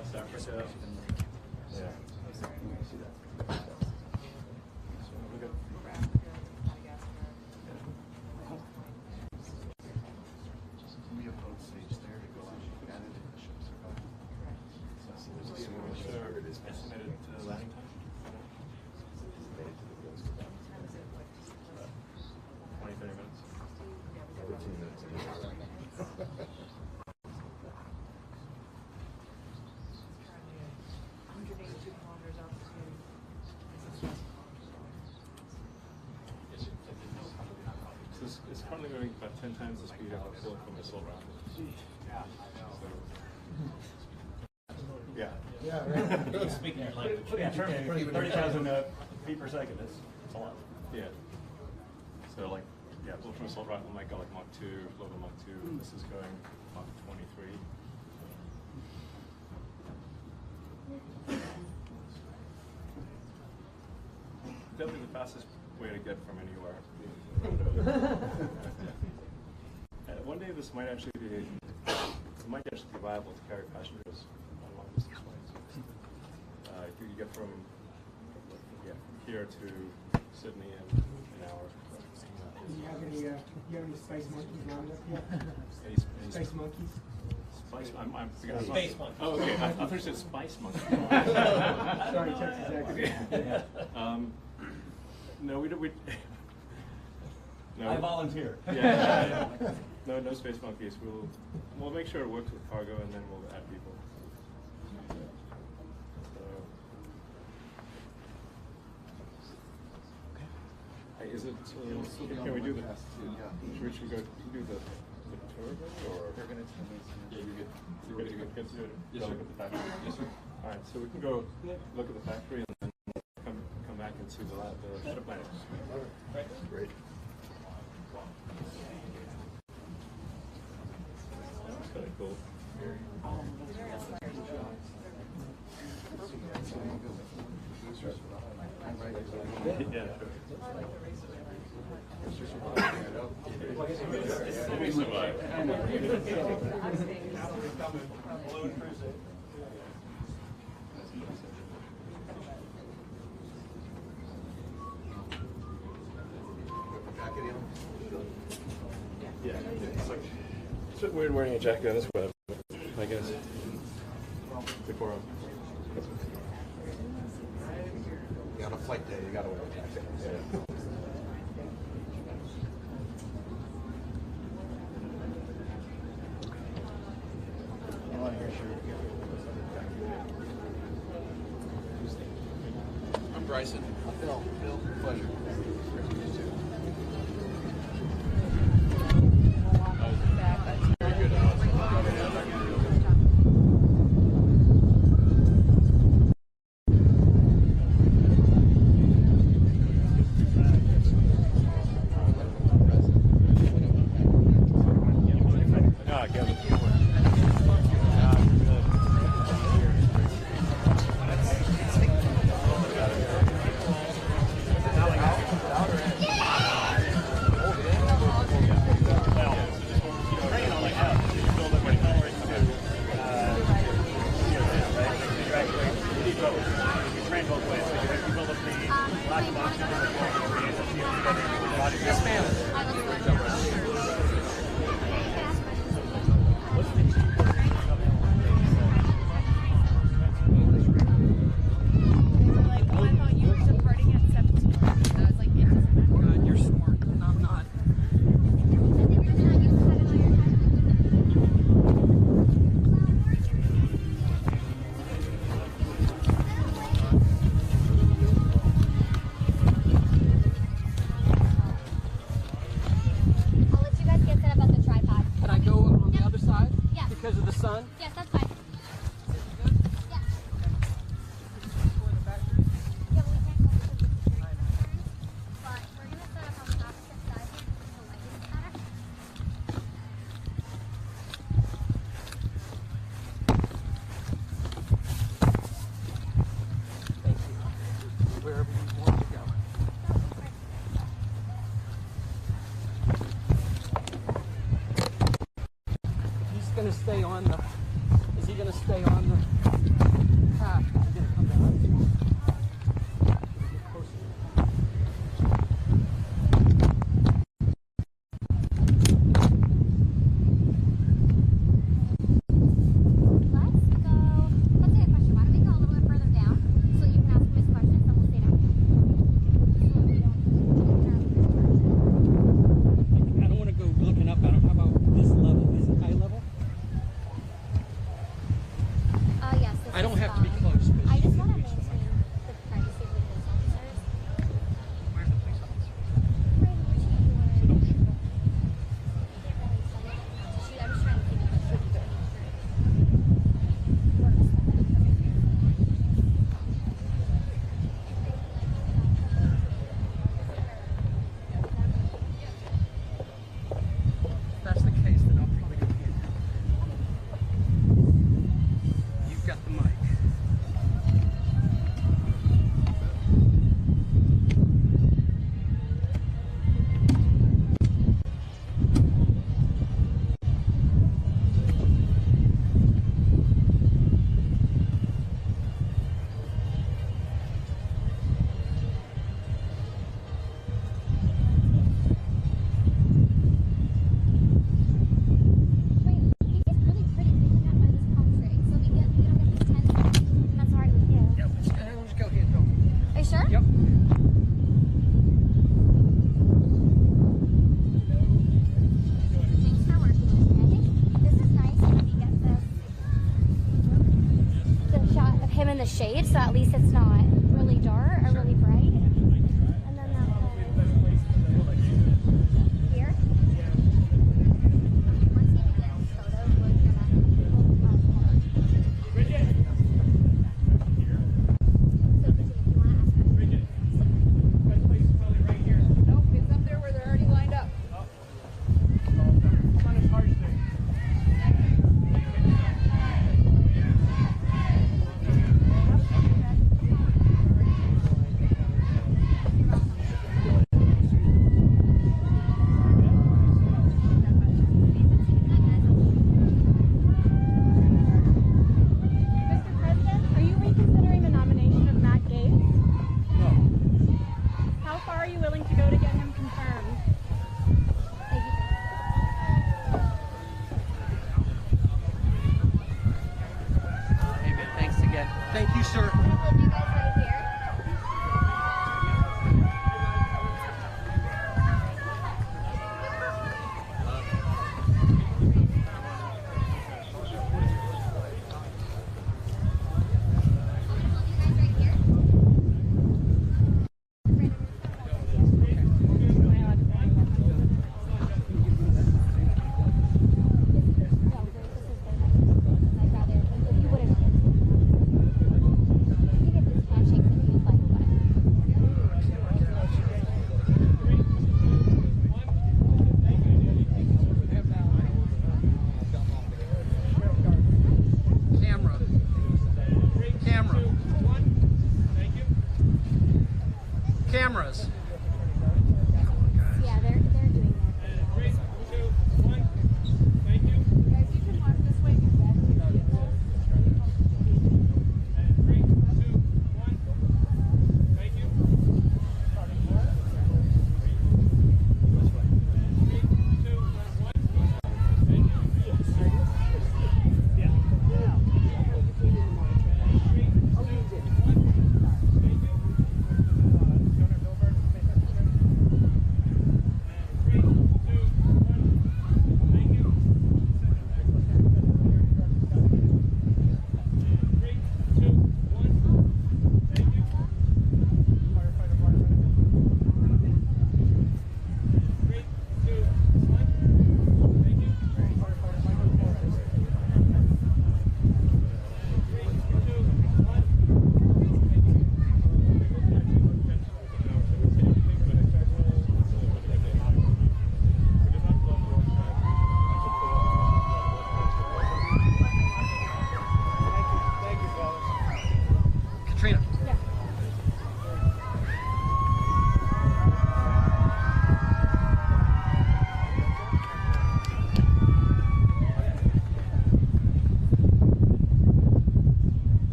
West Africa. Yeah. We have boat stage there to go out and gather the ships are going. It is estimated landing time? 20, 30 minutes. 15 minutes. So it's currently going about 10 times the speed of a full missile round. Yeah. Yeah, right. Speaking your language. Yeah, 30,000 feet per second. That's a lot. Yeah. So like, yeah, ultra missile rocket might go like Mach 2, global Mach 2. This is going Mach 23. Definitely the fastest way to get from anywhere. One day this might actually be viable to carry passengers on long distance flights. You get from here to Sydney in an hour. Do you have any space monkeys lined up yet? Space monkeys? Spice, I'm Space monkey. Oh, okay. I thought you said spice monkey. Sorry, Texas accent. No, we don't. No. I volunteer. Yeah. No space monkeys. We'll make sure it works with cargo, and then we'll add people. So, hey, is it? Can we do the? Should we go do the turbo, or They're going to tell me. yeah, you're going to get to it. Yes, sir. Look at the factory. Yes, sir. All right, so we can go look at the factory and then come back and see the ship plant. Right. Great. That's kind of cool. Yeah, sure. We survive. Yeah, it's like it's a bit weird wearing a jacket on this weather, I guess. Before On a flight day, you got to wear a jacket. yeah. I'm Bryson. Bill. Pleasure. Very good. Yes, that's fine. Yeah. Yeah, well, we can't go because of the security concerns, but we're going to set up on the opposite side here to see the lighting is better. Thank you. Wherever you want to go. He's going to stay on the... Is he going to stay on the path? Is he going to come down? The shade, so at least it's not really dark or really bright. And then that whole here. Once you get photos, we're gonna Nope, it's up there where they're already lined up. Thank you, sir. Cameras. Yeah, they're doing that. 3, 2, 1. Thank you. Guys, you can walk this way. 3, 2, 1. Thank you. 3, 2, 1. Thank you. Yeah. 3, 2, 1. Thank you.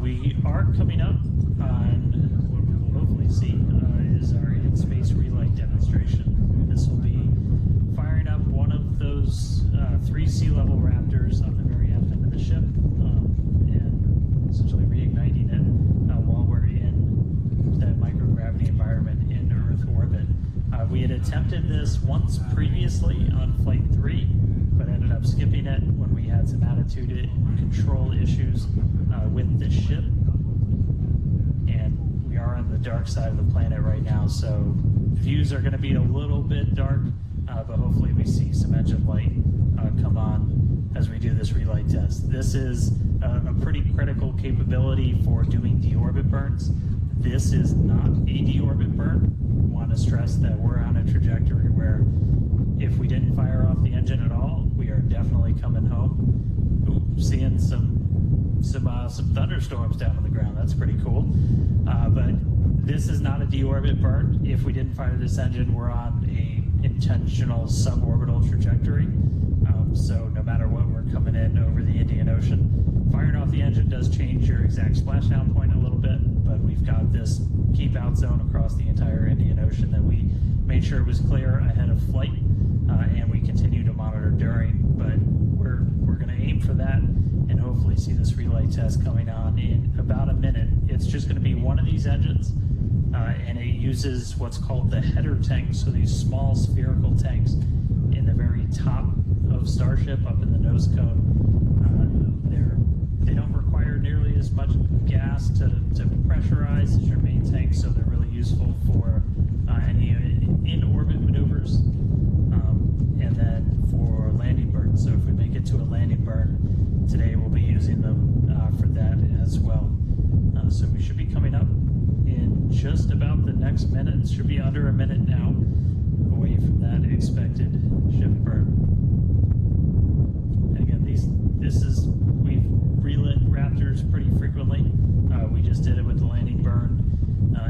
We are coming up on what we will hopefully see is our in-space relight demonstration. This will be firing up one of those 3 sea level Raptors on the very aft end of the ship and essentially reigniting it while we're in that microgravity environment in Earth orbit. We had attempted this once previously on Flight 3, but ended up skipping it when we had some attitude control issues with the ship. And we are on the dark side of the planet right now, so views are going to be a little bit dark, but hopefully we see some engine light come on as we do this relight test. This is a pretty critical capability for doing deorbit burns. This is not a deorbit burn. I want to stress that we're on a trajectory where if we didn't fire off the engine at all, we are definitely coming home. Ooh, seeing some thunderstorms down on the ground. That's pretty cool. But this is not a deorbit burn. If we didn't fire this engine, we're on a intentional suborbital trajectory. So no matter what, we're coming in over the Indian Ocean. Firing off the engine does change your exact splashdown point a little bit, but we've got this keep out zone across the entire Indian Ocean that we made sure it was clear ahead of flight, and we continue to monitor during. But we're going to aim for that and hopefully see this relight test coming on in about a minute. It's just going to be one of these engines, and it uses what's called the header tanks, so these small spherical tanks in the very top of Starship up in the nose cone. They don't require nearly as much gas to pressurize as your main tank, so they're really useful for any in-orbit maneuvers, and then for landing burns. So if we make it to a landing burn today, we'll be using them for that as well. So we should be coming up in just about the next minute. It should be under a minute now away from that expected ship burn. And again, we've relit Raptors pretty frequently. We just did it with the landing burn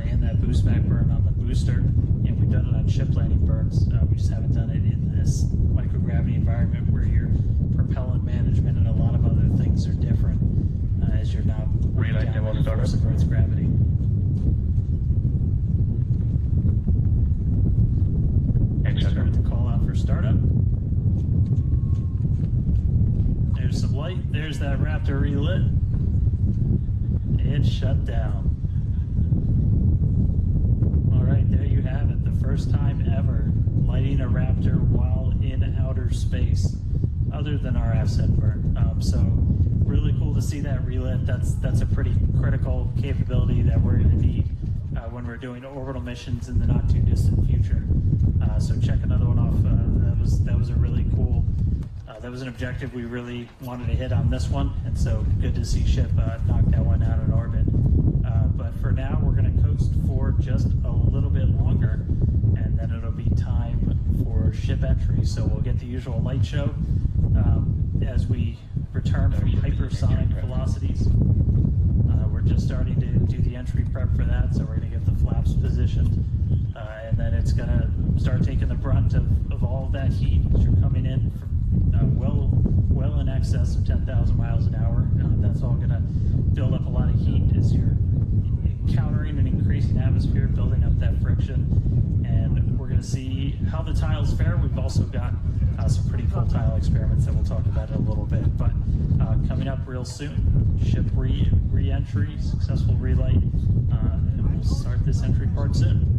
and that boost back burn on the booster, and we've done it on ship landing burns. We just haven't done it in this microgravity environment where your propellant management and a lot of other things are different as you're not Relight demo down startup. force of Earth's gravity. Start the call out for startup. There's some light. There's that Raptor relit. It's shut down. All right, there you have it. The first time ever lighting a Raptor while in outer space, other than our asset burn. So really cool to see that relit. That's a pretty critical capability that we're going to need when we're doing orbital missions in the not too distant future. So check another one off. That was a really cool. That was an objective we really wanted to hit on this one, and so good to see ship knock that one out in orbit. But for now, we're going to coast for just a little bit longer, and then it'll be time for ship entry. So we'll get the usual light show as we return from hypersonic velocities. We're just starting to do the entry prep for that, so we're going to get the flaps positioned, and then it's going to start taking the brunt of all of that heat as you're coming in from well in excess of 10,000 miles an hour. That's all going to build up a lot of heat as you're encountering an increasing atmosphere, building up that friction, and we're going to see how the tiles fare. We've also got some pretty cool tile experiments that we'll talk about in a little bit, but coming up real soon, ship re-entry, successful relight, and we'll start this entry part soon.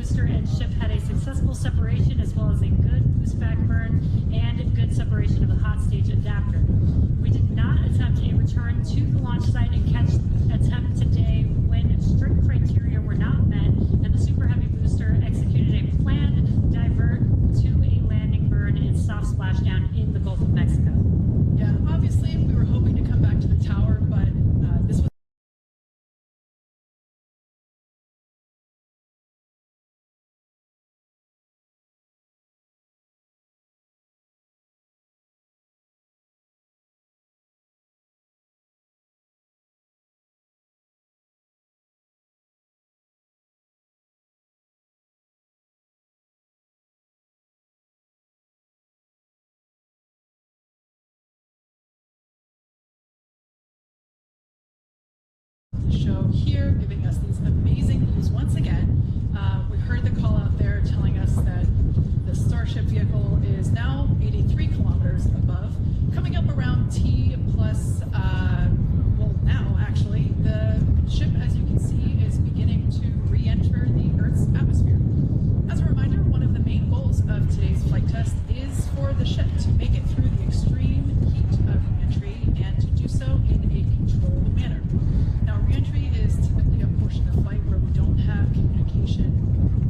booster and ship had a successful separation as well as a good boost back burn and good separation of the hot stage adapter. We did not attempt a return to the launch site and catch attempt today when strict criteria were not met and the Super Heavy booster executed a planned divert to a landing burn and soft splashdown in the Gulf of Mexico. Yeah, obviously we were hoping to come back to the tower, but this was show here, giving us these amazing views once again. We heard the call out there telling us that the Starship vehicle is now 83 kilometers above, coming up around T plus, well now actually, the ship, as you can see, is beginning to re-enter the Earth's atmosphere. As a reminder, one of the main goals of today's flight test is for the ship to make it through the extreme heat of re-entry and to do so in a controlled manner. Now, re-entry is typically a portion of flight where we don't have communication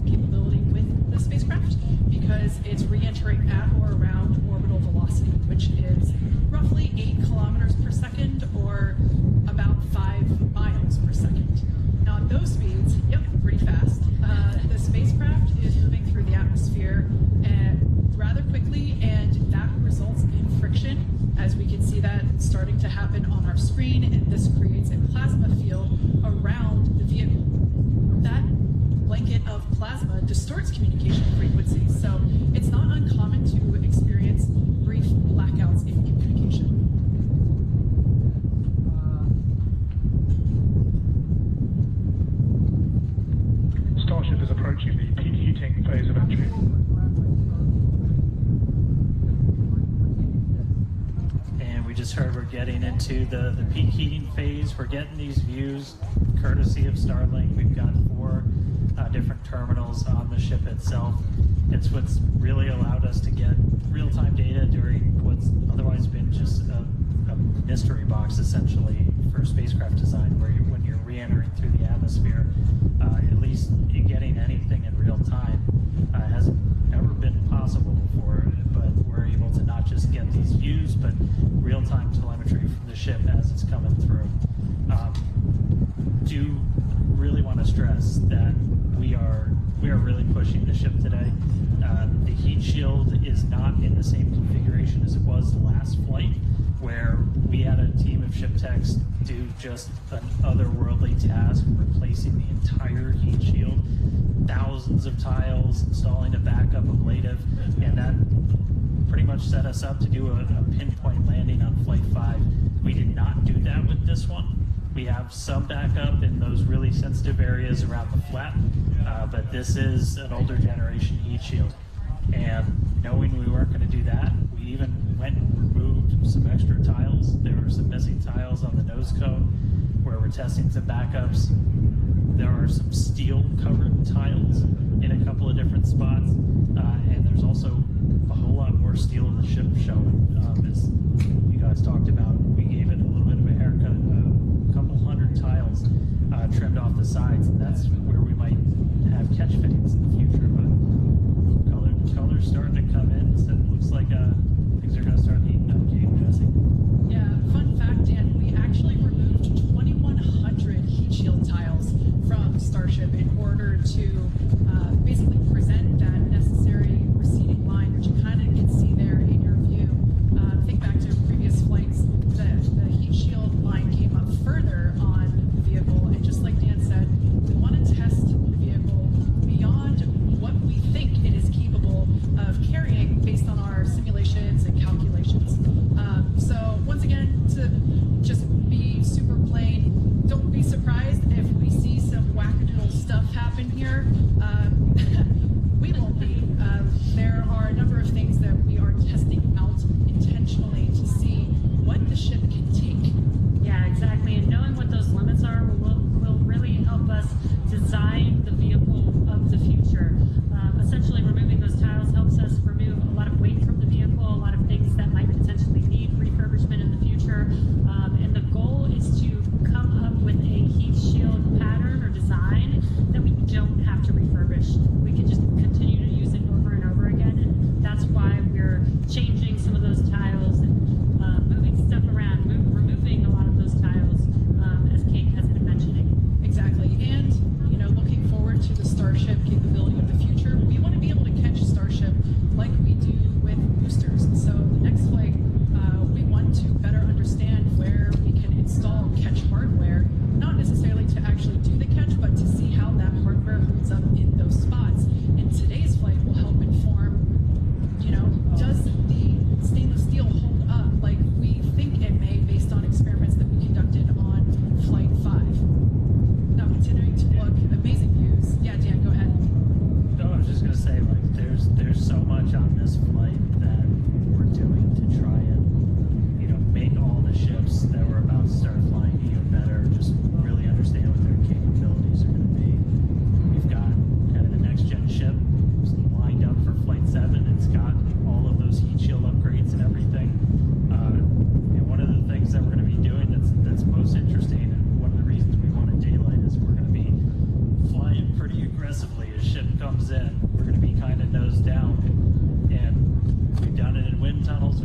capability with the spacecraft because it's re-entering at or around orbital velocity, which is roughly 8 kilometers per second or about 5 miles per second. Now, at those speeds, yep, pretty fast, the spacecraft is moving through the atmosphere rather quickly, and that results in friction, as we can see that starting to happen on our screen, and this creates a plasma field around the vehicle. That blanket of plasma distorts communication frequencies, so it's not uncommon to experience brief blackouts in communication. Starship is approaching the peak heating phase of entry. And we just heard we're getting into the peak heating phase. We're getting these views courtesy of Starlink. We've got 4 different terminals on the ship itself. It's what's really allowed us to get real-time data during what's otherwise been just a mystery box, essentially, for spacecraft design, where when you're re-entering through the atmosphere, at least getting anything in real time hasn't ever been possible before, but we're able to not just get these views, but real-time telemetry from the ship as it's coming through. Do really want to stress that we are really pushing the ship today. The heat shield is not in the same configuration as it was last flight, where we had a team of ship techs do just an otherworldly task, replacing the entire heat shield, thousands of tiles, installing a backup ablative, and that pretty much set us up to do a pinpoint landing on Flight 5. We did not do that with this one. We have some backup in those really sensitive areas around the flat, but this is an older generation heat shield. And knowing we weren't going to do that, we even went and removed some extra tiles. There were some missing tiles on the nose cone where we're testing some backups. There are some steel-covered tiles in a couple of different spots, and there's also a whole lot more steel in the ship showing. As you guys talked about, we gave it a little bit of a haircut, a couple hundred tiles trimmed off the sides, and that's where we might have catch fittings in the future. But color's starting to come in, so it looks like things are going to start heating up, Jesse. Yeah, fun fact, Dan, we actually removed 2,100 heat shield tiles from Starship in order to basically present that necessary receding line, which you kind of can see there in your view. Think back to previous flights, the heat shield line came up further on the vehicle, and just like Dan said, we want to test the vehicle beyond on this flight that we're doing to try and, you know, make all the ships that we're about to start flying even better, just really understand what their capabilities are going to be. We've got kind of the next gen ship lined up for Flight 7. It's got all of those heat shield upgrades and everything. And one of the things that we're going to be doing that's most interesting, and one of the reasons we want to daylight, is we're going to be flying pretty aggressively as ship comes in. We're going to be kind of nose down, and we've done it in wind tunnels.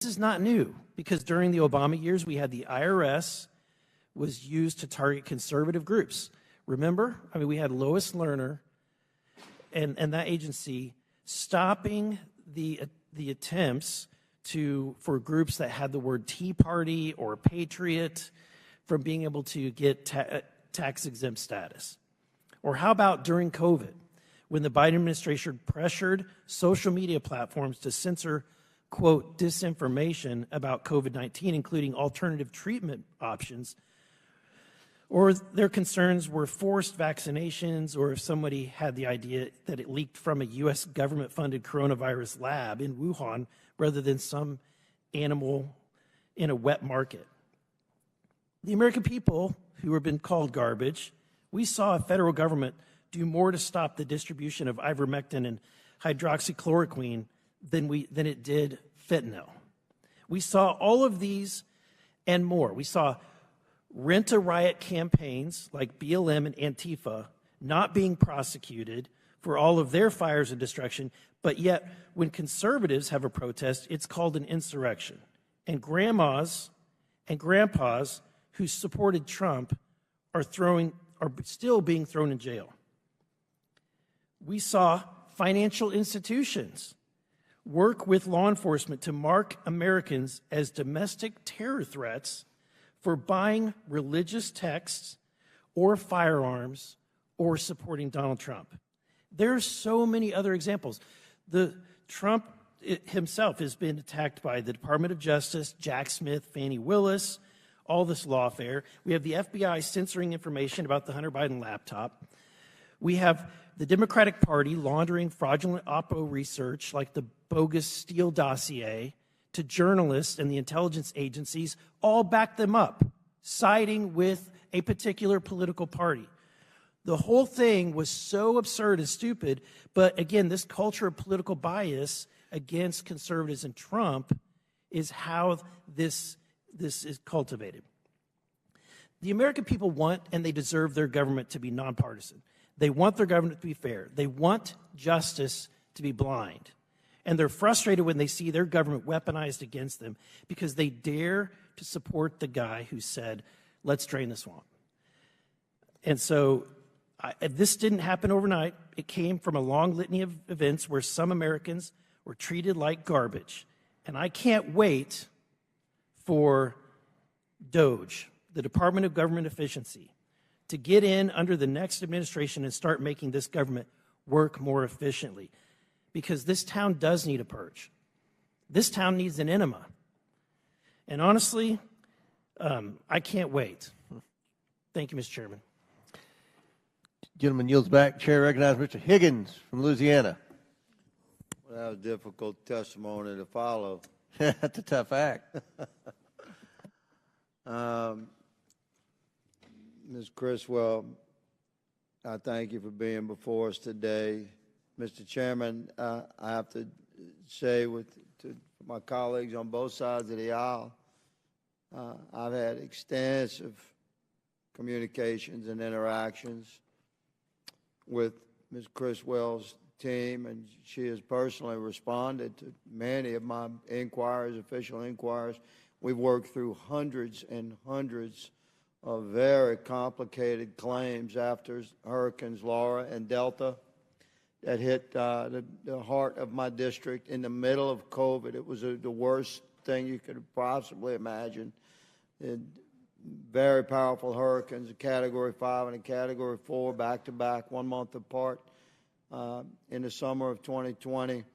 this is not new, because during the Obama years, we had the IRS was used to target conservative groups. Remember? I mean, we had Lois Lerner and that agency stopping the attempts for groups that had the word Tea Party or Patriot from being able to get tax-exempt status. Or how about during COVID, when the Biden administration pressured social media platforms to censor, quote, disinformation about COVID-19, including alternative treatment options, or their concerns were forced vaccinations, or if somebody had the idea that it leaked from a U.S. government-funded coronavirus lab in Wuhan rather than some animal in a wet market. The American people, who have been called garbage, we saw a federal government do more to stop the distribution of ivermectin and hydroxychloroquine than it did fentanyl. We saw all of these and more. We saw rent-a-riot campaigns like BLM and Antifa not being prosecuted for all of their fires and destruction, but yet when conservatives have a protest, it's called an insurrection. And grandmas and grandpas who supported Trump are still being thrown in jail. We saw financial institutions work with law enforcement to mark Americans as domestic terror threats for buying religious texts or firearms or supporting Donald Trump. There are so many other examples. Trump himself has been attacked by the Department of Justice, Jack Smith, Fani Willis, all this lawfare. We have the FBI censoring information about the Hunter Biden laptop. We have the Democratic Party laundering fraudulent Oppo research like the bogus Steele dossier to journalists and the intelligence agencies, all back them up, siding with a particular political party. The whole thing was so absurd and stupid, but again, this culture of political bias against conservatives and Trump is how this is cultivated. The American people want and they deserve their government to be nonpartisan. They want their government to be fair. They want justice to be blind. And they're frustrated when they see their government weaponized against them because they dare to support the guy who said, let's drain the swamp. And so this didn't happen overnight. It came from a long litany of events where some Americans were treated like garbage. And I can't wait for DOGE, the Department of Government Efficiency, to get in under the next administration and start making this government work more efficiently. Because this town does need a purge. This town needs an enema. And honestly, I can't wait. Thank you, Mr. Chairman. Gentleman yields back. Chair recognizes Mr. Higgins from Louisiana. Well, that was difficult testimony to follow. That's a tough act. Ms. Criswell, I thank you for being before us today. Mr. Chairman, I have to say to my colleagues on both sides of the aisle, I've had extensive communications and interactions with Ms. Criswell's team, and she has personally responded to many of my inquiries, official inquiries. We've worked through hundreds and hundreds of very complicated claims after Hurricanes Laura and Delta that hit the heart of my district in the middle of COVID. It was the worst thing you could possibly imagine. Very powerful hurricanes, a Category 5 and a Category 4, back-to-back, 1 month apart in the summer of 2020. It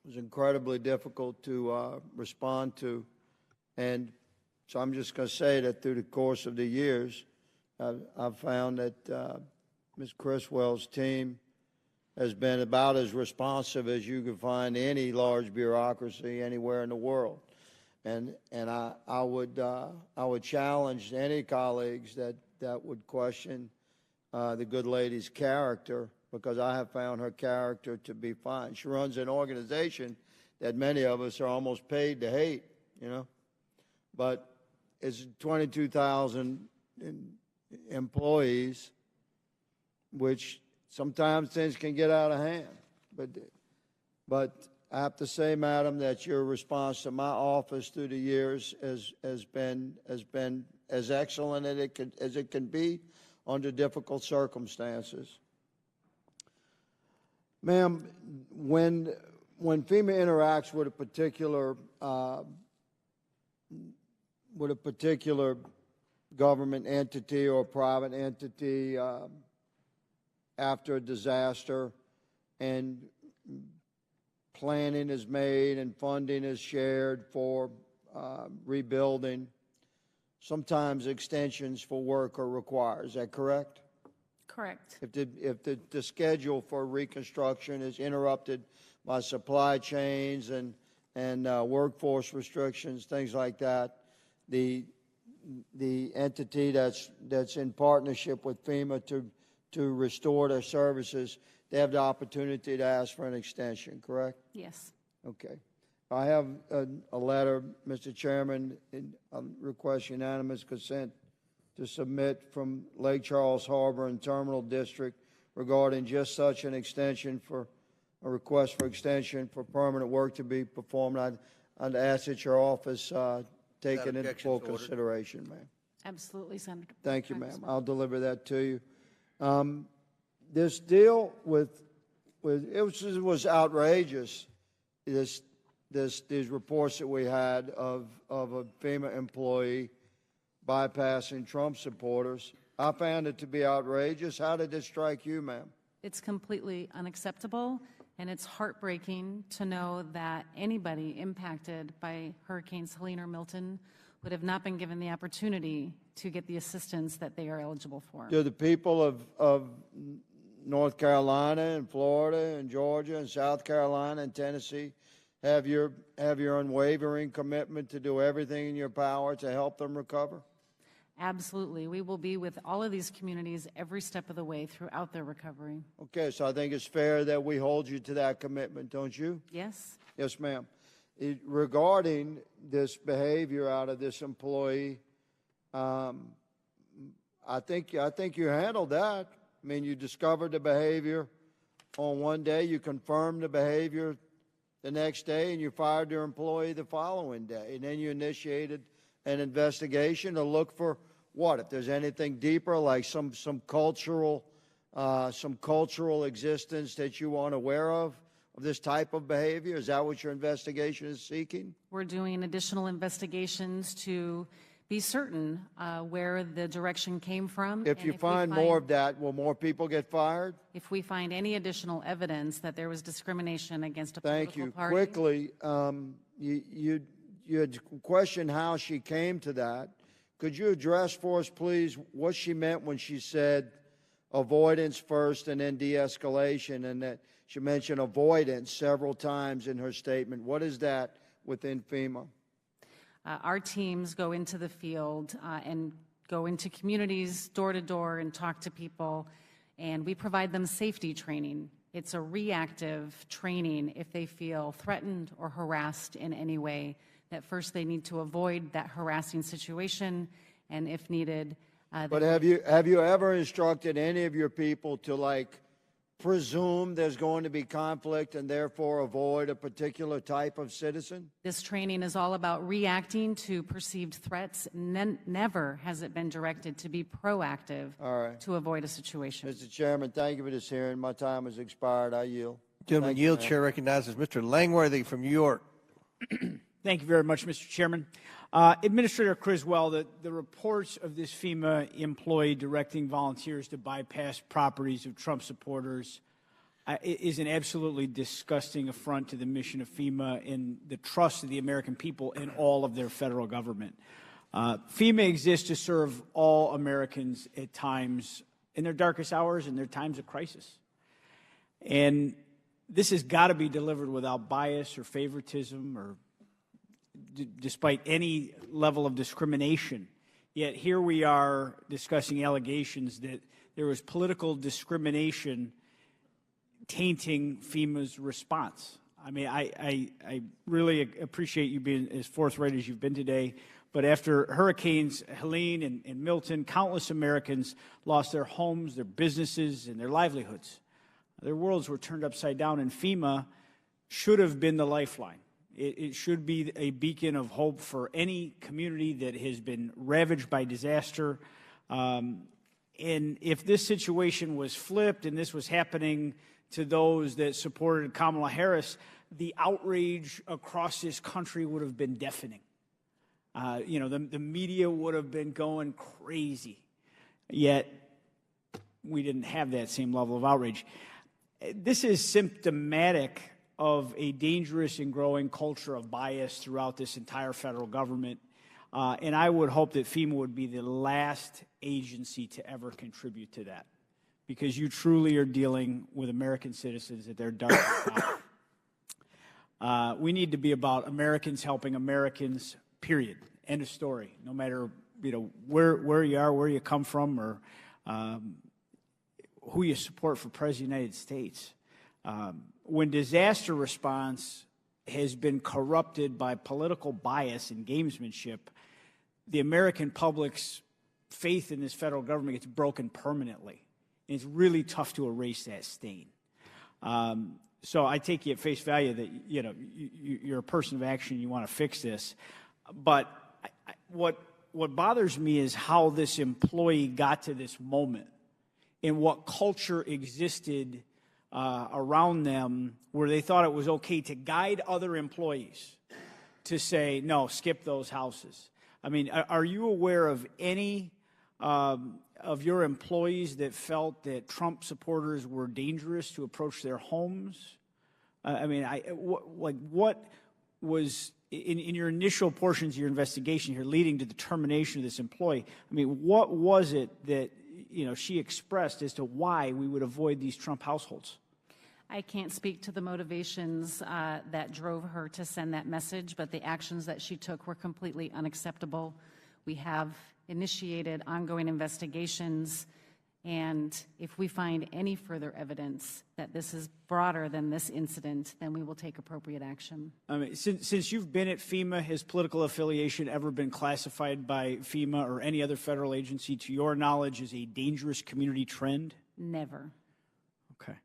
was incredibly difficult to respond to. And so I'm just going to say that through the course of the years, I've found that Ms. Criswell's team has been about as responsive as you could find any large bureaucracy anywhere in the world. And I would challenge any colleagues that would question the good lady's character, because I have found her character to be fine. She runs an organization that many of us are almost paid to hate, you know. But it's 22,000 employees, which sometimes things can get out of hand. But I have to say, Madam, that your response to my office through the years has been as excellent as it can be under difficult circumstances. Ma'am, when FEMA interacts with a particular government entity or private entity after a disaster, and planning is made and funding is shared for rebuilding, sometimes extensions for work are required. Is that correct? Correct. If the schedule for reconstruction is interrupted by supply chains and workforce restrictions, things like that, the entity that's in partnership with FEMA to restore their services, they have the opportunity to ask for an extension, correct? Yes. Okay. I have a letter, Mr. Chairman, request unanimous consent to submit from Lake Charles Harbor and Terminal District regarding just such an extension for a request for extension for permanent work to be performed. I'd ask that your office take it into full consideration, ma'am. Absolutely, Senator. Thank you, ma'am. I'll deliver that to you. This deal with it was outrageous. These reports that we had of a FEMA employee bypassing Trump supporters. I found it to be outrageous. How did this strike you, ma'am? It's completely unacceptable, and it's heartbreaking to know that anybody impacted by Hurricanes Helene or Milton would have not been given the opportunity to get the assistance that they are eligible for. Do the people of North Carolina and Florida and Georgia and South Carolina and Tennessee have your unwavering commitment to do everything in your power to help them recover? Absolutely. We will be with all of these communities every step of the way throughout their recovery. Okay, so I think it's fair that we hold you to that commitment, don't you? Yes. Yes, ma'am. Regarding this behavior out of this employee, I think you handled that. I mean, you discovered the behavior on one day, you confirmed the behavior the next day, and you fired your employee the following day. And then you initiated an investigation to look for what? If there's anything deeper, like some cultural existence that you aren't aware of this type of behavior? Is that what your investigation is seeking? We're doing additional investigations to be certain where the direction came from. If you find more of that, will more people get fired? If we find any additional evidence that there was discrimination against a political party. Quickly, you had questioned how she came to that. Could you address for us, please, what she meant when she said avoidance first and then de-escalation, and that she mentioned avoidance several times in her statement? What is that within FEMA? Our teams go into the field and go into communities door to door and talk to people, and we provide them safety training. It's a reactive training if they feel threatened or harassed in any way, that first they need to avoid that harassing situation, and if needed. But have you ever instructed any of your people to, like, presume there's going to be conflict and therefore avoid a particular type of citizen? This training is all about reacting to perceived threats. Never has it been directed to be proactive to avoid a situation. Mr. Chairman, thank you for this hearing. My time has expired. I yield. Gentleman yield. Chair recognizes Mr. Langworthy from New York. Thank you very much, Mr. Chairman. Administrator Criswell, the reports of this FEMA employee directing volunteers to bypass properties of Trump supporters is an absolutely disgusting affront to the mission of FEMA and the trust of the American people in all of their federal government. FEMA exists to serve all Americans at times in their darkest hours and their times of crisis. And this has got to be delivered without bias or favoritism or despite any level of discrimination. Yet here we are discussing allegations that there was political discrimination tainting FEMA's response. I mean, I really appreciate you being as forthright as you've been today, but after Hurricanes Helene and Milton, countless Americans lost their homes, their businesses, and their livelihoods. Their worlds were turned upside down, and FEMA should have been the lifeline. It should be a beacon of hope for any community that has been ravaged by disaster. And if this situation was flipped and this was happening to those that supported Kamala Harris, the outrage across this country would have been deafening. The media would have been going crazy. Yet, we didn't have that same level of outrage. This is symptomatic of a dangerous and growing culture of bias throughout this entire federal government. And I would hope that FEMA would be the last agency to ever contribute to that, because you truly are dealing with American citizens at their darkest hour. We need to be about Americans helping Americans, period. End of story. No matter where you are, where you come from, or who you support for President of the United States. When disaster response has been corrupted by political bias and gamesmanship, the American public's faith in this federal government gets broken permanently. And it's really tough to erase that stain. So I take you at face value that you're a person of action. You want to fix this, but what bothers me is how this employee got to this moment, and what culture existed around them where they thought it was okay to guide other employees to say, no, skip those houses. I mean, are you aware of any of your employees that felt that Trump supporters were dangerous to approach their homes? What was, in your initial portions of your investigation here leading to the termination of this employee, what was it that she expressed as to why we would avoid these Trump households? I can't speak to the motivations that drove her to send that message, but the actions that she took were completely unacceptable. We have initiated ongoing investigations, and if we find any further evidence that this is broader than this incident, then we will take appropriate action. Since you've been at FEMA, has political affiliation ever been classified by FEMA or any other federal agency, to your knowledge, as a dangerous community trend? Never. Okay.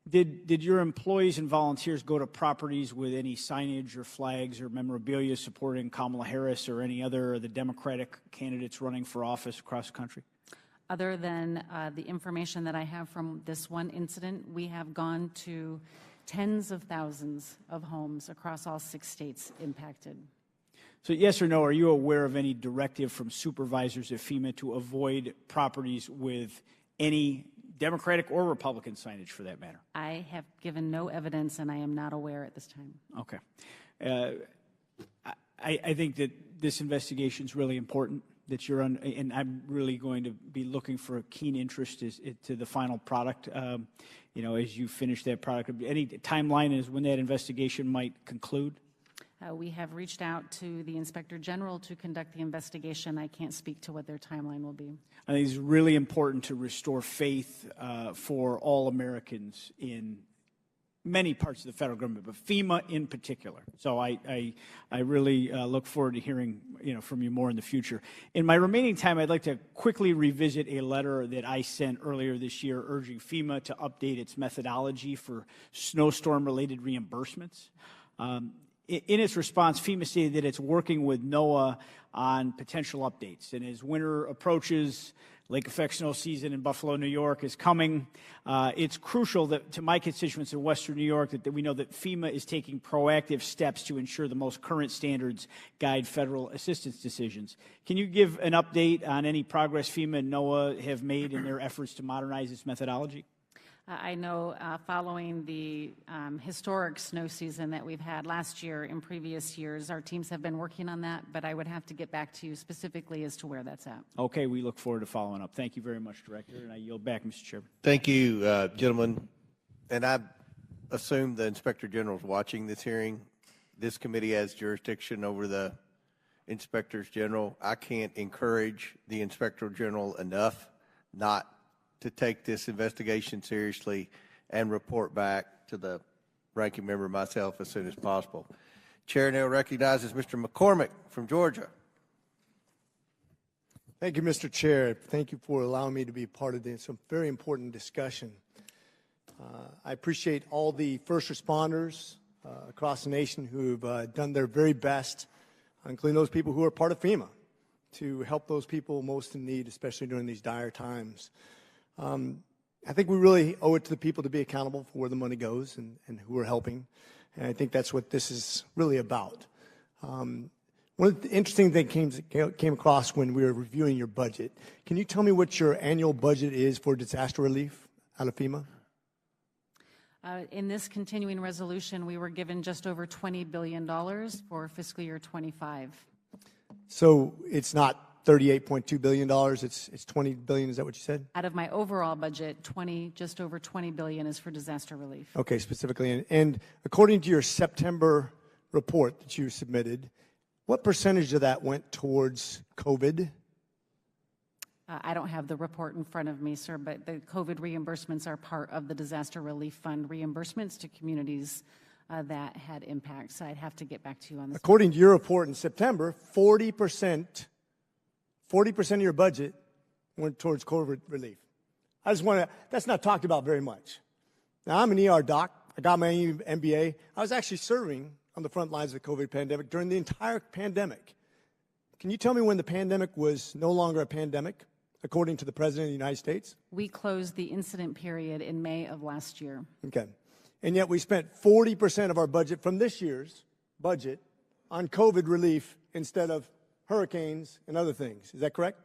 Did your employees and volunteers go to properties with any signage or flags or memorabilia supporting Kamala Harris or any other of the Democratic candidates running for office across the country? Other than the information that I have from this one incident, we have gone to tens of thousands of homes across all 6 states impacted. So yes or no, are you aware of any directive from supervisors at FEMA to avoid properties with any Democratic or Republican signage, for that matter? I have given no evidence, and I am not aware at this time. Okay. I think that this investigation is really important, that you're on, and I'm really going to be looking for a keen interest to the final product, as you finish that product. Any timeline as when that investigation might conclude? We have reached out to the Inspector General to conduct the investigation. I can't speak to what their timeline will be. I think it's really important to restore faith for all Americans in many parts of the federal government, but FEMA in particular. So I really look forward to hearing from you more in the future. In my remaining time, I'd like to quickly revisit a letter that I sent earlier this year urging FEMA to update its methodology for snowstorm-related reimbursements. In its response, FEMA stated that it's working with NOAA on potential updates. And as winter approaches, lake effect snow season in Buffalo, New York is coming. It's crucial that to my constituents in Western New York that we know that FEMA is taking proactive steps to ensure the most current standards guide federal assistance decisions. Can you give an update on any progress FEMA and NOAA have made in their efforts to modernize its methodology? I know following the historic snow season that we've had last year and previous years, our teams have been working on that, but I would have to get back to you specifically as to where that's at. Okay, we look forward to following up. Thank you very much, Director, and I yield back, Mr. Chairman. Thank you, gentlemen. And I assume the Inspector General is watching this hearing. This committee has jurisdiction over the Inspectors General. I can't encourage the Inspector General enough not to take this investigation seriously and report back to the ranking member, myself, as soon as possible. Chair now recognizes Mr. McCormick from Georgia. Thank you, Mr. Chair. Thank you for allowing me to be part of this very important discussion. I appreciate all the first responders, across the nation who've done their very best, including those people who are part of FEMA, to help those people most in need, especially during these dire times. I think we really owe it to the people to be accountable for where the money goes and who we're helping. And I think that's what this is really about. One of the interesting things came across when we were reviewing your budget. Can you tell me what your annual budget is for disaster relief out of FEMA? In this continuing resolution, we were given just over $20 billion for fiscal year 25. So it's not $38.2 billion, it's $20 billion, is that what you said? Out of my overall budget, just over $20 billion is for disaster relief. Okay, specifically. And according to your September report that you submitted, what percentage of that went towards COVID? I don't have the report in front of me, sir, but the COVID reimbursements are part of the Disaster Relief Fund reimbursements to communities that had impacts. So I'd have to get back to you on this. According to your report in September, 40% of your budget went towards COVID relief. I just want to, that's not talked about very much. Now, I'm an ER doc. I got my MBA. I was actually serving on the front lines of the COVID pandemic during the entire pandemic. Can you tell me when the pandemic was no longer a pandemic, according to the President of the United States? We closed the incident period in May of last year. Okay. And yet we spent 40% of our budget from this year's budget on COVID relief instead of hurricanes and other things. Is that correct?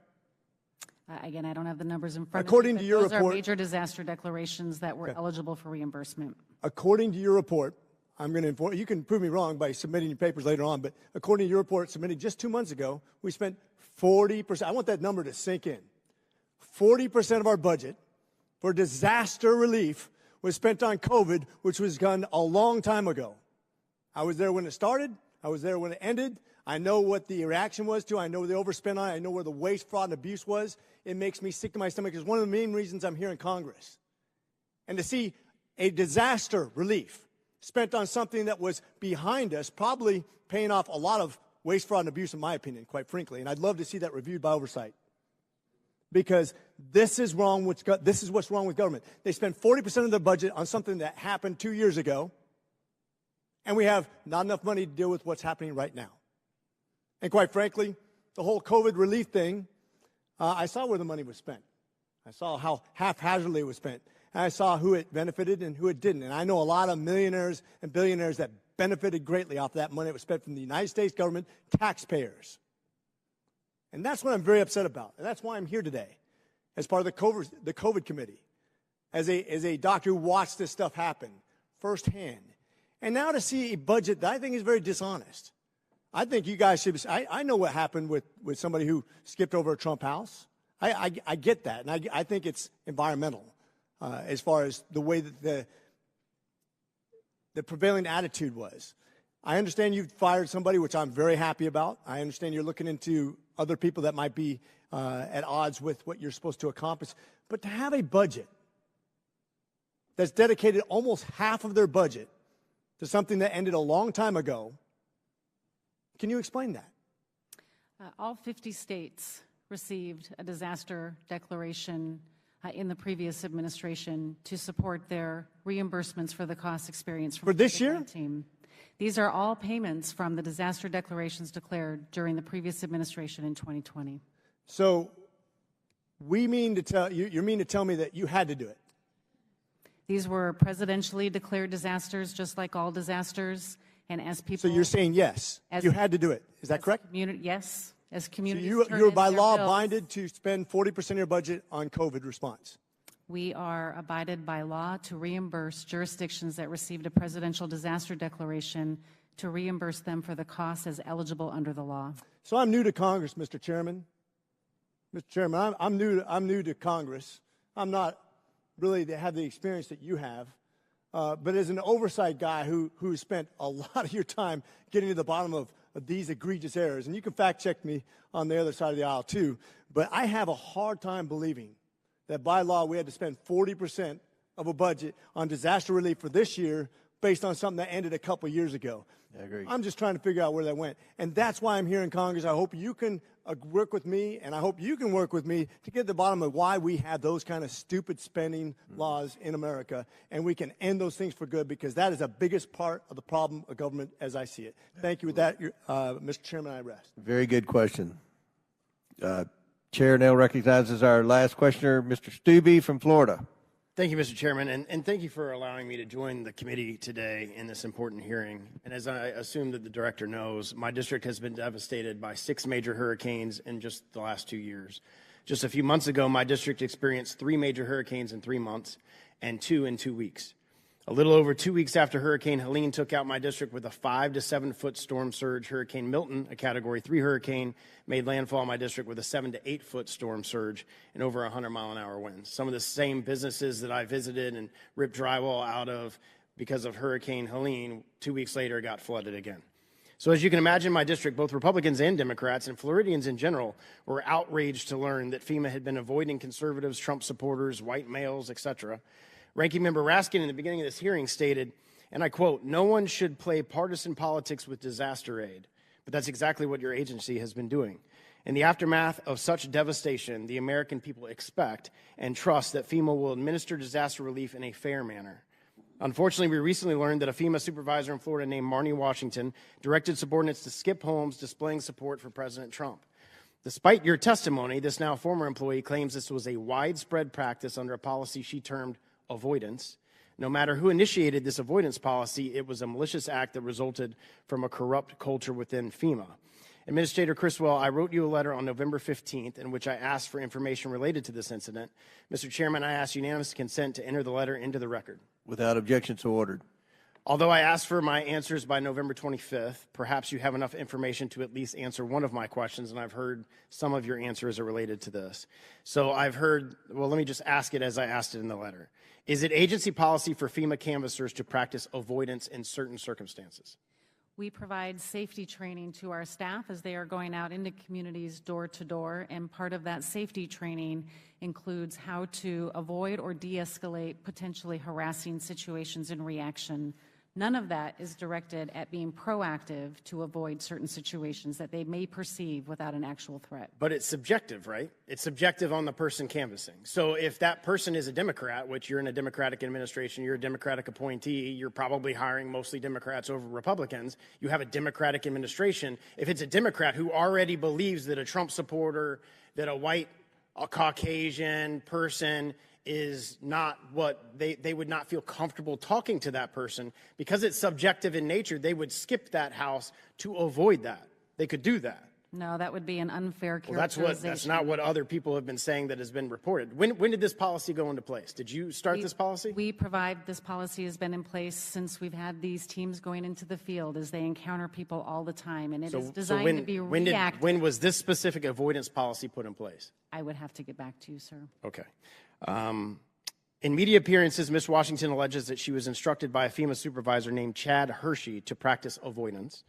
Again, I don't have the numbers in front according of me. To your those report, are major disaster declarations that were eligible for reimbursement. According to your report, I'm going to inform you, can prove me wrong by submitting your papers later on, but according to your report submitted just 2 months ago, we spent 40%. I want that number to sink in. 40% of our budget for disaster relief was spent on COVID, which was done a long time ago. I was there when it started. I was there when it ended. I know what the reaction was to. I know the overspend on it. I know where the waste, fraud, and abuse was. It makes me sick to my stomach. It's one of the main reasons I'm here in Congress. And to see a disaster relief spent on something that was behind us, probably paying off a lot of waste, fraud, and abuse, in my opinion, quite frankly. And I'd love to see that reviewed by Oversight. Because this is what's wrong with government. They spend 40% of their budget on something that happened 2 years ago, and we have not enough money to deal with what's happening right now. And quite frankly, the whole COVID relief thing, I saw where the money was spent. I saw how haphazardly it was spent. And I saw who it benefited and who it didn't. And I know a lot of millionaires and billionaires that benefited greatly off that money that was spent from the United States government, taxpayers. And that's what I'm very upset about. And that's why I'm here today as part of the COVID committee, as a doctor who watched this stuff happen firsthand. And now to see a budget that I think is very dishonest. I think you guys should, I know what happened with somebody who skipped over a Trump house. I get that, and I think it's environmental as far as the way that the prevailing attitude was. I understand you fired somebody, which I'm very happy about. I understand you're looking into other people that might be at odds with what you're supposed to accomplish. But to have a budget that's dedicated almost half of their budget to something that ended a long time ago, can you explain that? All 50 states received a disaster declaration in the previous administration to support their reimbursements for the costs experienced from for this year? These are all payments from the disaster declarations declared during the previous administration in 2020. So you mean to tell me that you had to do it? These were presidentially declared disasters, just like all disasters. And as people, so you're saying yes, you had to do it. Is that correct? Yes, as communities. So you're by law binded to spend 40% of your budget on COVID response. We are abided by law to reimburse jurisdictions that received a presidential disaster declaration to reimburse them for the costs as eligible under the law. So I'm new to Congress, Mr. Chairman. Mr. Chairman, I'm new to Congress. I'm not really to have the experience that you have. But as an oversight guy who spent a lot of your time getting to the bottom of these egregious errors, and you can fact check me on the other side of the aisle too, but I have a hard time believing that by law we had to spend 40% of a budget on disaster relief for this year based on something that ended a couple years ago. I agree. I'm just trying to figure out where that went. And that's why I'm here in Congress. I hope you can work with me, and I hope you can work with me to get to the bottom of why we have those kind of stupid spending laws in America, and we can end those things for good, because that is the biggest part of the problem of government as I see it. Thank you. With that, Mr. Chairman, I rest. Very good question. Chair now recognizes our last questioner, Mr. Stubbe from Florida. Thank you, Mr. Chairman, and thank you for allowing me to join the committee today in this important hearing. And as I assume that the director knows, my district has been devastated by 6 major hurricanes in just the last 2 years. Just a few months ago, my district experienced 3 major hurricanes in 3 months and 2 in 2 weeks. A little over 2 weeks after Hurricane Helene took out my district with a 5 to 7 foot storm surge, Hurricane Milton, a Category 3 hurricane, made landfall in my district with a 7 to 8 foot storm surge and over 100-mile-an-hour winds. Some of the same businesses that I visited and ripped drywall out of because of Hurricane Helene, 2 weeks later got flooded again. So as you can imagine, my district, both Republicans and Democrats and Floridians in general, were outraged to learn that FEMA had been avoiding conservatives, Trump supporters, white males, etc. Ranking Member Raskin in the beginning of this hearing stated, and I quote, "No one should play partisan politics with disaster aid." But that's exactly what your agency has been doing. In the aftermath of such devastation, the American people expect and trust that FEMA will administer disaster relief in a fair manner. Unfortunately, we recently learned that a FEMA supervisor in Florida named Marnie Washington directed subordinates to skip homes displaying support for President Trump. Despite your testimony, this now former employee claims this was a widespread practice under a policy she termed avoidance. No matter who initiated this avoidance policy, it was a malicious act that resulted from a corrupt culture within FEMA. Administrator Criswell, I wrote you a letter on November 15th in which I asked for information related to this incident. Mr. Chairman, I ask unanimous consent to enter the letter into the record. Without objection, so ordered. Although I asked for my answers by November 25th, perhaps you have enough information to at least answer one of my questions, and I've heard some of your answers are related to this. So I've heard, well, let me just ask it as I asked it in the letter. Is it agency policy for FEMA canvassers to practice avoidance in certain circumstances? We provide safety training to our staff as they are going out into communities door to door, and part of that safety training includes how to avoid or de-escalate potentially harassing situations in reaction. None of that is directed at being proactive to avoid certain situations that they may perceive without an actual threat. But it's subjective, right? It's subjective on the person canvassing. So if that person is a Democrat, which you're in a Democratic administration, you're a Democratic appointee, you're probably hiring mostly Democrats over Republicans, you have a Democratic administration. If it's a Democrat who already believes that a Trump supporter, that a Caucasian person is not what they would not feel comfortable talking to that person, because it's subjective in nature, they would skip that house to avoid that. They could do that. No, that would be an unfair Well, characterization. that's not what other people have been saying that has been reported. When did this policy go into place? Did you start this policy? We provide, this policy has been in place since we've had these teams going into the field as they encounter people all the time, and it is designed to be reactive. When was this specific avoidance policy put in place? I would have to get back to you, sir. Okay. In media appearances, Ms. Washington alleges that she was instructed by a FEMA supervisor named Chad Hershey to practice avoidance.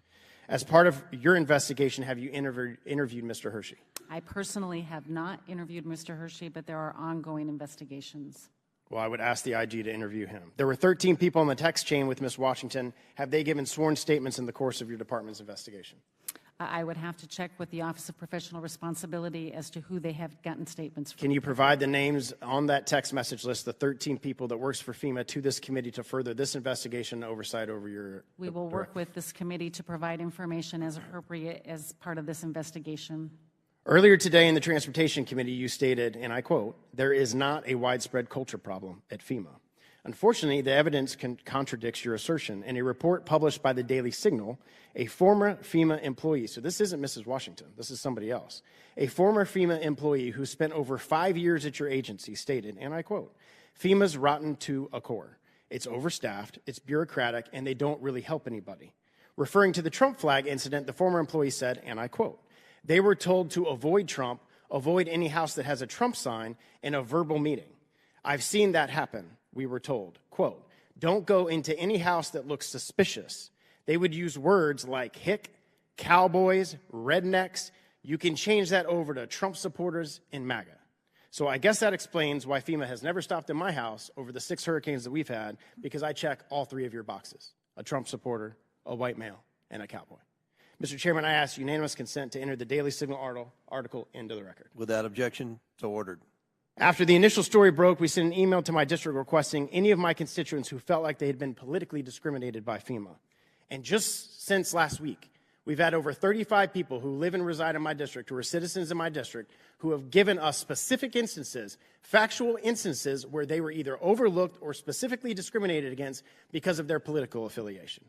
As part of your investigation, have you interviewed Mr. Hershey? I personally have not interviewed Mr. Hershey, but there are ongoing investigations. Well, I would ask the IG to interview him. There were 13 people on the text chain with Ms. Washington. Have they given sworn statements in the course of your department's investigation? I would have to check with the Office of Professional Responsibility as to who they have gotten statements from. Can you provide the names on that text message list, the 13 people that works for FEMA, to this committee to further this investigation and oversight over your... We will work with this committee to provide information as appropriate as part of this investigation. Earlier today in the Transportation Committee, you stated, and I quote, "There is not a widespread culture problem at FEMA." Unfortunately, the evidence contradicts your assertion. In a report published by the Daily Signal, a former FEMA employee, so this isn't Mrs. Washington, this is somebody else, a former FEMA employee who spent over 5 years at your agency stated, and I quote, "FEMA's rotten to a core. It's overstaffed, it's bureaucratic, and they don't really help anybody." Referring to the Trump flag incident, the former employee said, and I quote, "They were told to avoid Trump, avoid any house that has a Trump sign, in a verbal meeting. I've seen that happen. We were told, quote, don't go into any house that looks suspicious. They would use words like hick, cowboys, rednecks. You can change that over to Trump supporters and MAGA." So I guess that explains why FEMA has never stopped in my house over the 6 hurricanes that we've had, because I check all 3 of your boxes: a Trump supporter, a white male, and a cowboy. Mr. Chairman, I ask unanimous consent to enter the Daily Signal article into the record. Without objection, so ordered. After the initial story broke, we sent an email to my district requesting any of my constituents who felt like they had been politically discriminated by FEMA. And just since last week, we've had over 35 people who live and reside in my district, who are citizens in my district, who have given us specific instances, factual instances, where they were either overlooked or specifically discriminated against because of their political affiliation.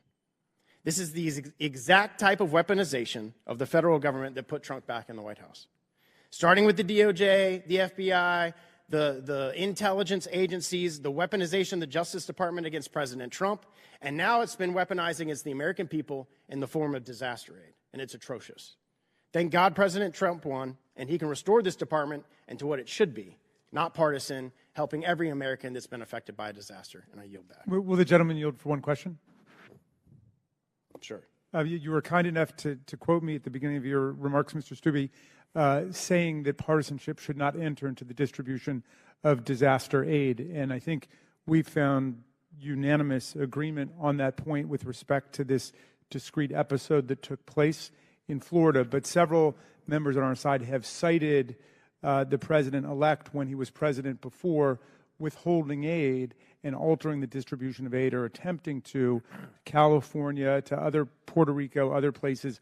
This is the exact type of weaponization of the federal government that put Trump back in the White House. Starting with the DOJ, the FBI, the intelligence agencies, the weaponization of the Justice Department against President Trump, and now it's been weaponized against the American people in the form of disaster aid, and it's atrocious. Thank God President Trump won, and he can restore this department into what it should be, not partisan, helping every American that's been affected by a disaster, and I yield back. Will the gentleman yield for one question? Sure. You were kind enough to quote me at the beginning of your remarks, Mr. Stubbe, saying that partisanship should not enter into the distribution of disaster aid. And I think we found unanimous agreement on that point with respect to this discrete episode that took place in Florida. But several members on our side have cited the president-elect, when he was president before, withholding aid and altering the distribution of aid, or attempting to, California, to other Puerto Rico, other places,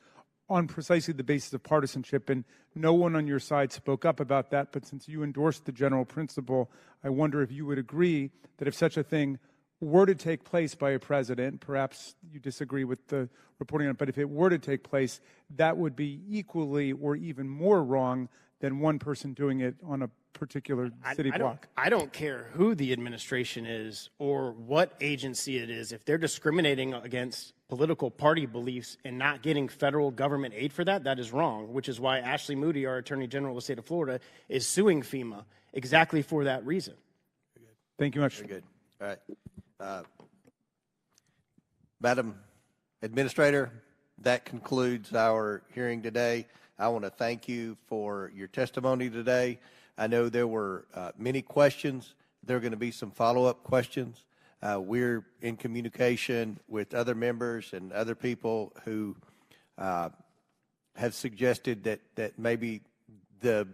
on precisely the basis of partisanship. And no one on your side spoke up about that. But since you endorsed the general principle, I wonder if you would agree that if such a thing were to take place by a president, perhaps you disagree with the reporting on it, but if it were to take place, that would be equally or even more wrong than one person doing it on a particular city block. I don't care who the administration is or what agency it is. If they're discriminating against political party beliefs and not getting federal government aid for that, that is wrong, which is why Ashley Moody, our Attorney General of the state of Florida, is suing FEMA exactly for that reason. Thank you much. Very good. All right. Madam Administrator, that concludes our hearing today. I want to thank you for your testimony today. I know there were many questions. There are going to be some follow-up questions. We're in communication with other members and other people who have suggested that maybe the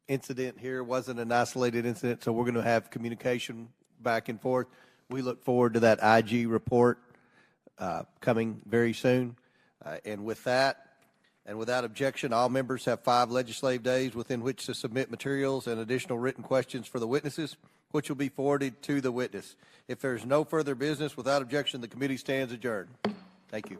incident here wasn't an isolated incident, so we're going to have communication back and forth. We look forward to that IG report coming very soon. And with that, and without objection, all members have 5 legislative days within which to submit materials and additional written questions for the witnesses, which will be forwarded to the witness. If there's no further business, without objection, the committee stands adjourned. Thank you.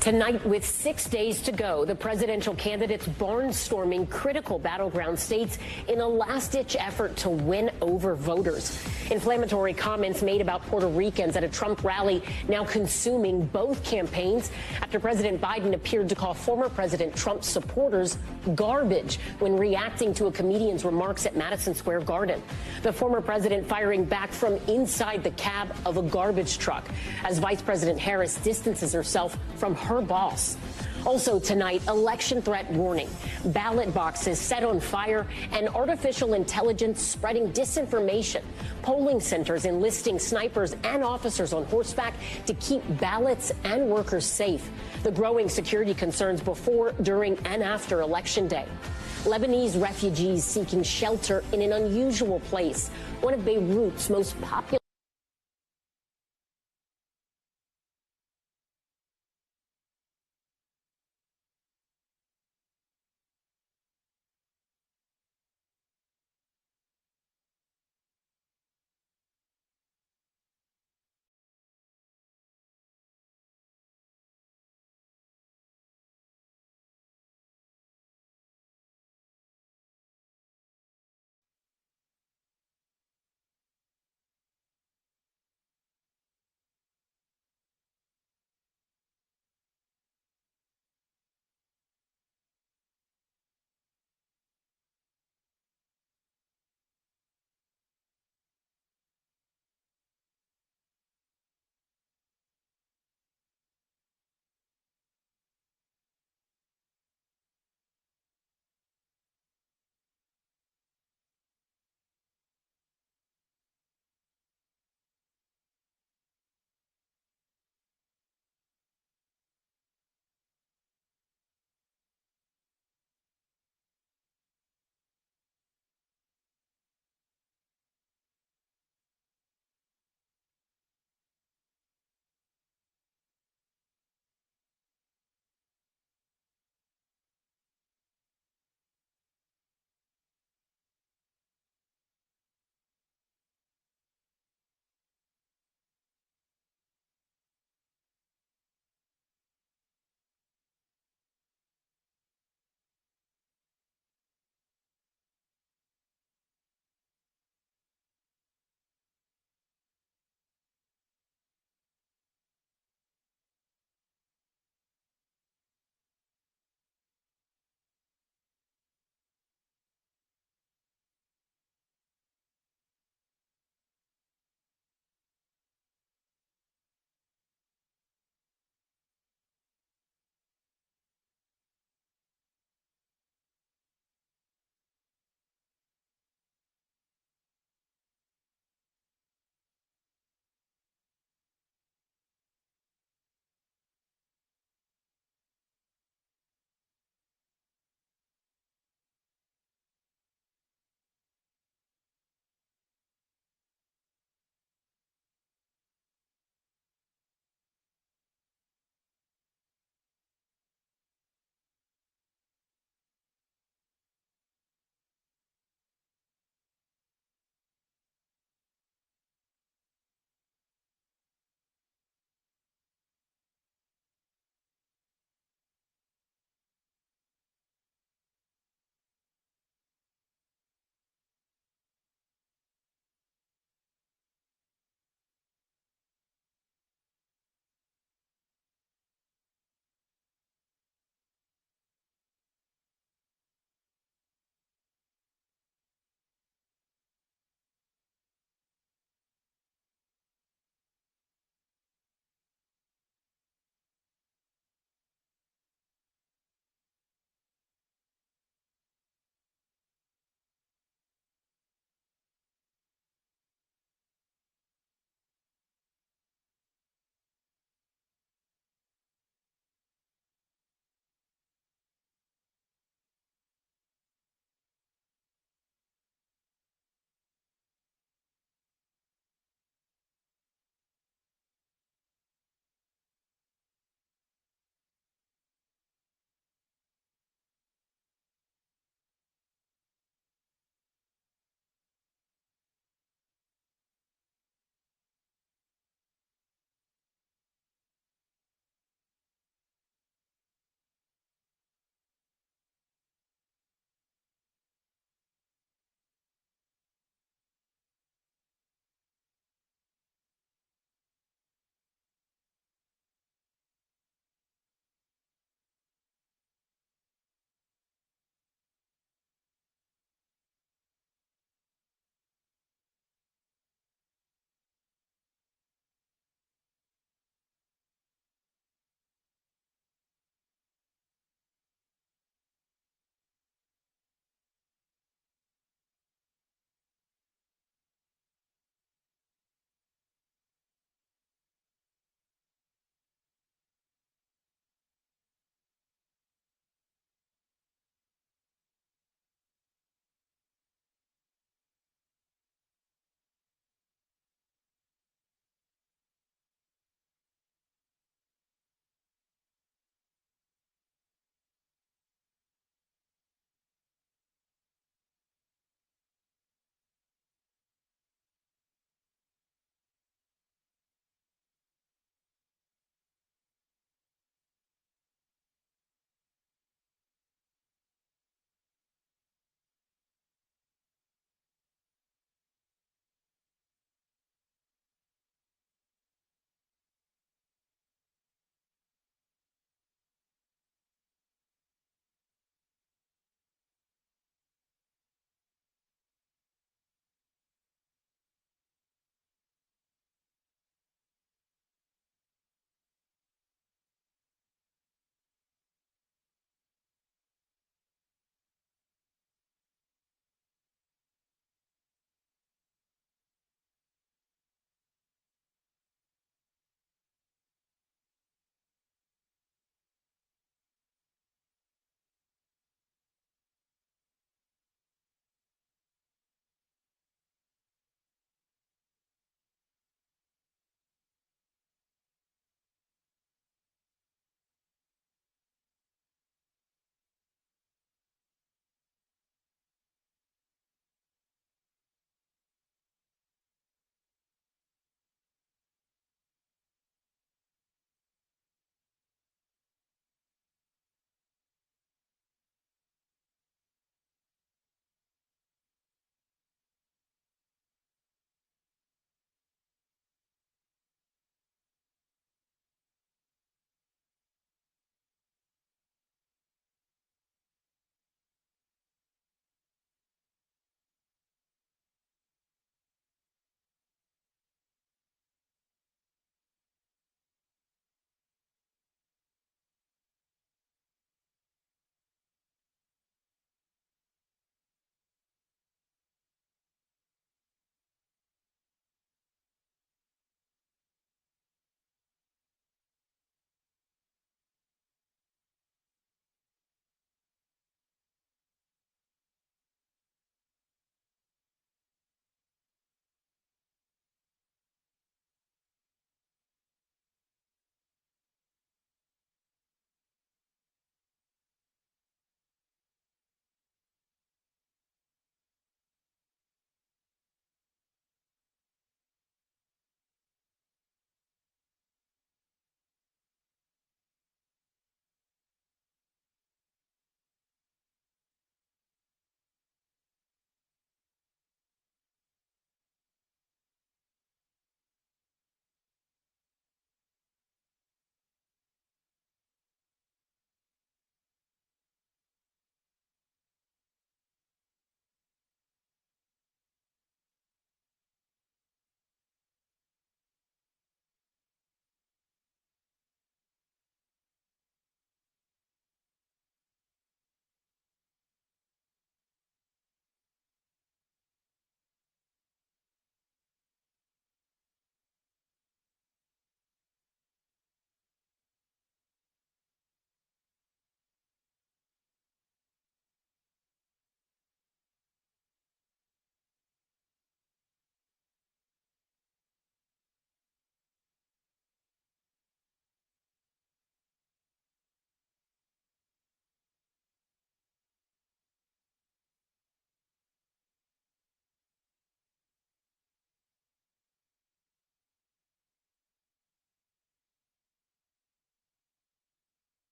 Tonight, with 6 days to go, the presidential candidates barnstorming critical battleground states in a last-ditch effort to win over voters. Inflammatory comments made about Puerto Ricans at a Trump rally now consuming both campaigns after President Biden appeared to call former President Trump's supporters garbage when reacting to a comedian's remarks at Madison Square Garden. The former president firing back from inside the cab of a garbage truck as Vice President Harris distances herself from her boss. Also tonight, election threat warning, ballot boxes set on fire, and artificial intelligence spreading disinformation, polling centers enlisting snipers and officers on horseback to keep ballots and workers safe, the growing security concerns before, during, and after Election Day. Lebanese refugees seeking shelter in an unusual place, one of Beirut's most popular